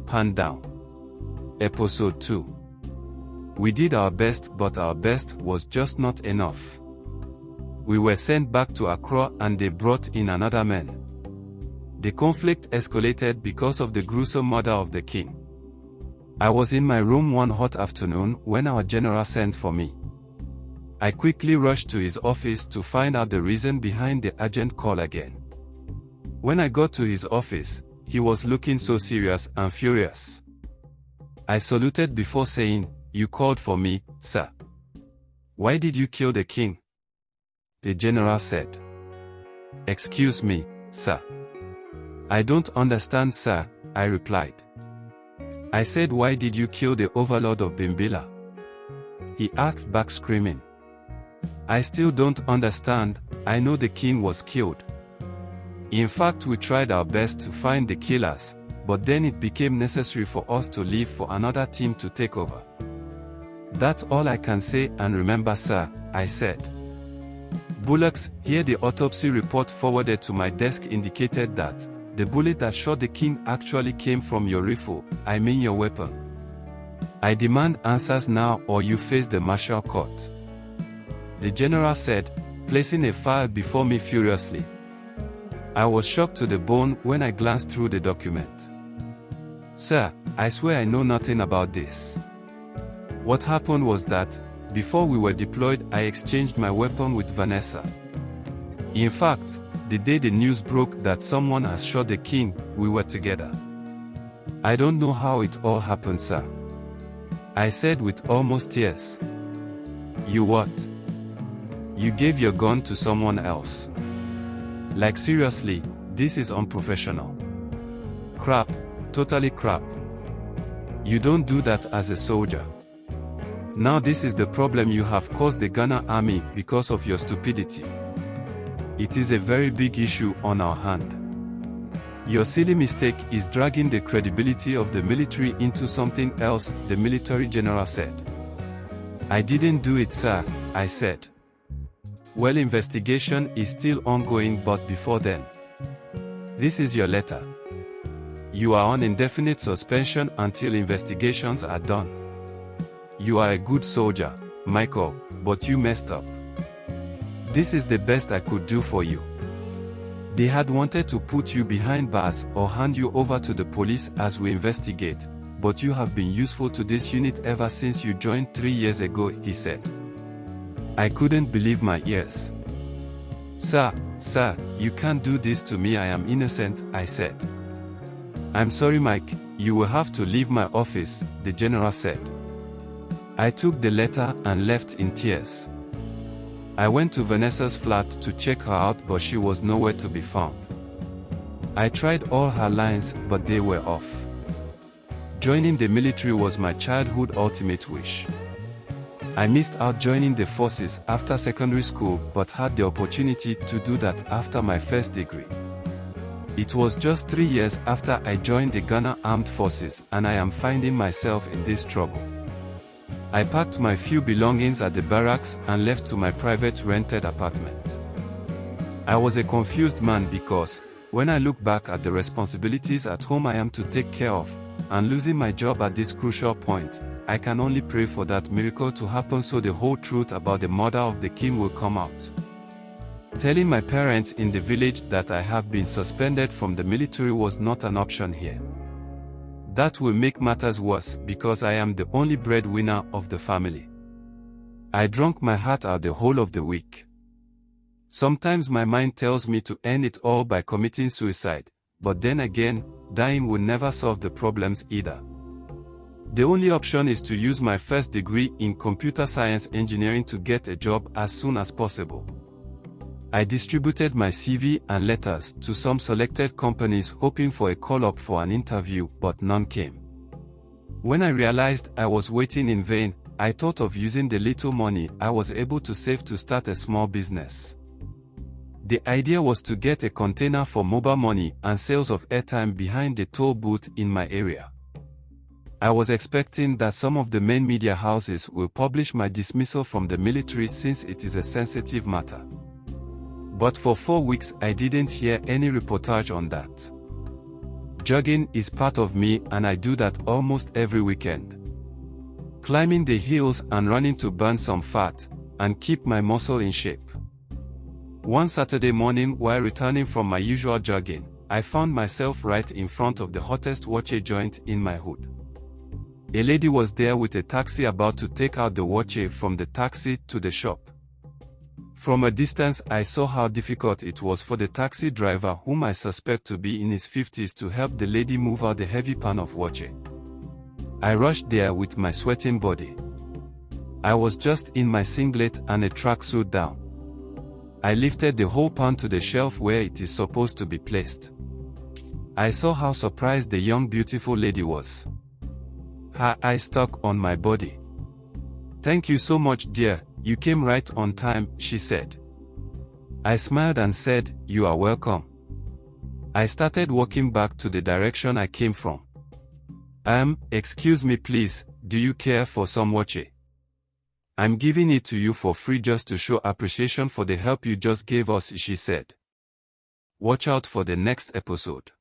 Pant down. Episode 2. We did our best, but our best was just not enough. We were sent back to Accra and they brought in another man. The conflict escalated because of the gruesome murder of the king. I was in my room one hot afternoon when our general sent for me. I quickly rushed to his office to find out the reason behind the urgent call again. When I got to his office, he was looking so serious and furious. I saluted before saying, "You called for me, sir. Why did you kill the king?" The general said, "Excuse me, sir. I don't understand, sir," I replied. I said, "Why did you kill the overlord of Bimbila?" He asked back screaming, "I still don't understand. I know the king was killed. In fact, we tried our best to find the killers, but then it became necessary for us to leave for another team to take over. That's all I can say and remember, sir," I said. Bullocks, here the autopsy report forwarded to my desk indicated that the bullet that shot the king actually came from your rifle, I mean your weapon. I demand answers now or you face the martial court. The general said, placing a file before me furiously. I was shocked to the bone when I glanced through the document. "Sir, I swear I know nothing about this. What happened was that, before we were deployed, I exchanged my weapon with Vanessa. In fact, the day the news broke that someone has shot the king, we were together. I don't know how it all happened, sir," I said with almost tears. "You what? You gave your gun to someone else? Like seriously, this is unprofessional. Crap, totally crap. You don't do that as a soldier. Now this is the problem, you have caused the Ghana army because of your stupidity. It is a very big issue on our hand. Your silly mistake is dragging the credibility of the military into something else," the military general said. "I didn't do it, sir," I said. "Well, investigation is still ongoing, but before then. This is your letter. You are on indefinite suspension until investigations are done. You are a good soldier, Michael, but you messed up. This is the best I could do for you. They had wanted to put you behind bars or hand you over to the police as we investigate, but you have been useful to this unit ever since you joined 3 years ago," he said. I couldn't believe my ears. Sir, you can't do this to me, I am innocent," I said. "I'm sorry, Mike, you will have to leave my office," the general said. I took the letter and left in tears. I went to Vanessa's flat to check her out, but she was nowhere to be found. I tried all her lines, but they were off. Joining the military was my childhood ultimate wish. I missed out joining the forces after secondary school, but had the opportunity to do that after my first degree. It was just 3 years after I joined the Ghana Armed Forces, and I am finding myself in this trouble. I packed my few belongings at the barracks and left to my private rented apartment. I was a confused man because, when I look back at the responsibilities at home I am to take care of, and losing my job at this crucial point, I can only pray for that miracle to happen so the whole truth about the murder of the king will come out. Telling my parents in the village that I have been suspended from the military was not an option here. That will make matters worse because I am the only breadwinner of the family. I drank my heart out the whole of the week. Sometimes my mind tells me to end it all by committing suicide, but then again, dying will never solve the problems either. The only option is to use my first degree in computer science engineering to get a job as soon as possible. I distributed my CV and letters to some selected companies hoping for a call-up for an interview, but none came. When I realized I was waiting in vain, I thought of using the little money I was able to save to start a small business. The idea was to get a container for mobile money and sales of airtime behind the toll booth in my area. I was expecting that some of the main media houses will publish my dismissal from the military since it is a sensitive matter. But for 4 weeks I didn't hear any reportage on that. Jogging is part of me and I do that almost every weekend. Climbing the hills and running to burn some fat and keep my muscle in shape. One Saturday morning while returning from my usual jogging, I found myself right in front of the hottest wache joint in my hood. A lady was there with a taxi about to take out the wache from the taxi to the shop. From a distance I saw how difficult it was for the taxi driver, whom I suspect to be in his 50s, to help the lady move out the heavy pan of wache. I rushed there with my sweating body. I was just in my singlet and a tracksuit down. I lifted the whole pan to the shelf where it is supposed to be placed. I saw how surprised the young beautiful lady was. Her eyes stuck on my body. "Thank you so much, dear, you came right on time," she said. I smiled and said, "You are welcome." I started walking back to the direction I came from. Excuse me please, do you care for some wache? I'm giving it to you for free just to show appreciation for the help you just gave us," she said. Watch out for the next episode.